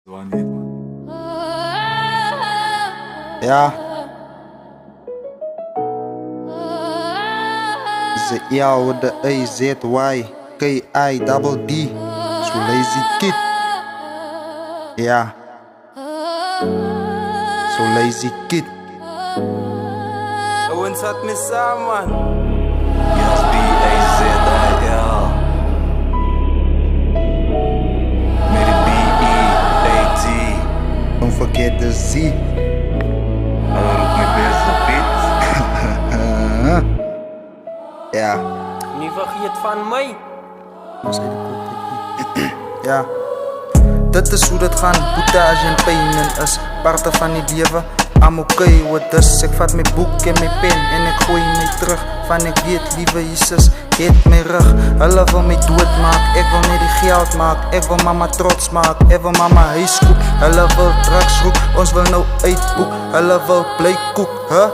Ja. Z-L with the A-Z-Y-K-I-double-D. So lazy kid. Yeah. So lazy kid. Owens had me samen. Yes, B-A-Z-I-L. Met een B-E-A-T. Don't forget the Z. Hallo, roep me beste beat. Ja. Niet vergeet van mij. Ja. Dit is hoe dit gaan, boetage en pijnen is parten van die leven. I'm okay with this. Ik vat mijn boek en mijn pen en ik gooi mij terug. Van ik weet, lieve Jesus, het mijn rug. Hulle wil mij doodmaak, ik wil net die geld maak. Ik wil mama trots maak, ik wil mama huiskoek. Hulle wil drugsroek, ons wil nou uitboek. Hulle wil bleekkoek, huh?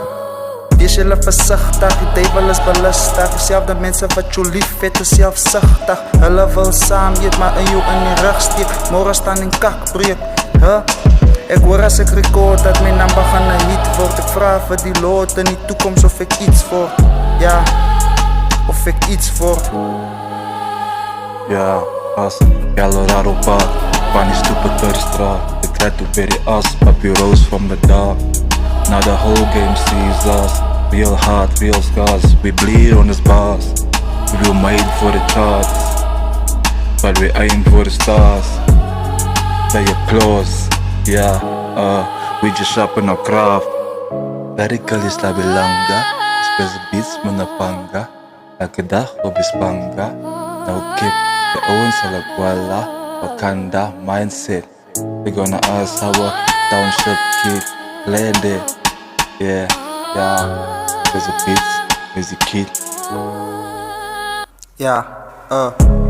Wees julle versigtig, die duivel is belustig. Diezelfde mensen wat jou lief het is selfsugtig. Hulle wil saam eet, maar in jou in die rug steek. Morgen staan in kakbreek, huh? Ek hoor as ek record dat my naam gaan 'n hit word. Ek vra vir die Lord in die toekoms of ek iets word. Ja, of ek iets word. Ja, as Colorado Park, van die stoepen door de straat. Ik rijd op weer die as, papieroos van mijn dag. Now the whole game sees us. Real hard, real scars. We bleed on this bars. We were made for the charts, but we aim for the stars. Say applause, yeah. We just sharpen our craft. Radical is la belanga. Spes beats manapanga. Elke dag op is panga. Nou kip, de Owens à la Guala. Wakanda mindset. We gonna ask how a township kid landed. Yeah, yeah. There's a beats, there's a kid. Ja,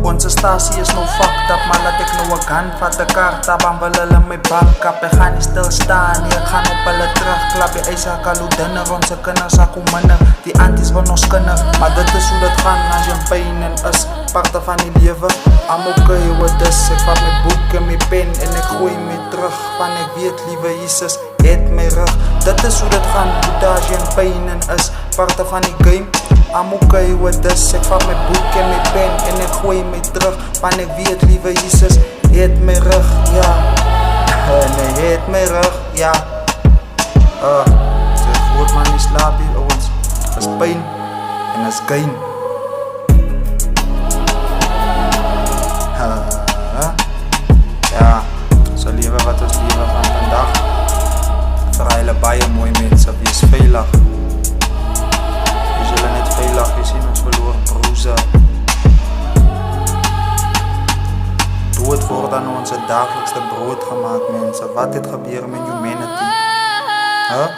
onze statie is nou fucked up, maar laat ik nou een gun vat de kaart op. Dan wil hulle my backup, ek gaan nie stilstaan nie, ek gaan op hulle terugklap. Die eisa kalu dinner, onze kinders ako minder. Die anties van ons kinder, maar dit is hoe dit gaan as jy pijn en is parte van die leven. I'm okay with this, ek vat my boek en my pen en ek gooi my terug. Van ek weet, lieve Jesus, het my rug. Dit is hoe dit gaan, boetage en pijn en is parte van die game. I'm okay with this, ek vat my boek en my pen en ek gooi my terug. Want ek weet, lieve Jesus, het my rug, ja. En hy het my rug, ja. Sy groot man nie slaap hier, ouwens. Is pijn en is gain. Ja, so lewe wat ons lewe van vandag. Vir hulle baie mooi mense, wees veilig. Veilig, jy sien ons verloor broeze. Dood word aan ons dagelijkste brood gemaakt, mense. Wat het gebeur met humanity? Huh?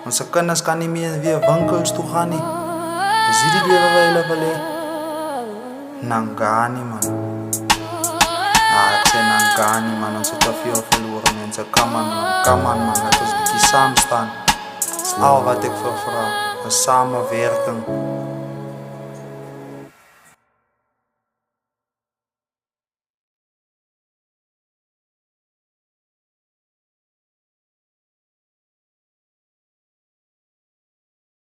Onze kinders kan nie meer weer winkels toe gaan nie. Is die lewe wat hulle wil hê? Nangani, man. Ek sê Nangani, man. Ons het te veel verloor, mense. Come on, man. Het is bietjie saam staan. Dis al wat ek vir vra. 'n samewerking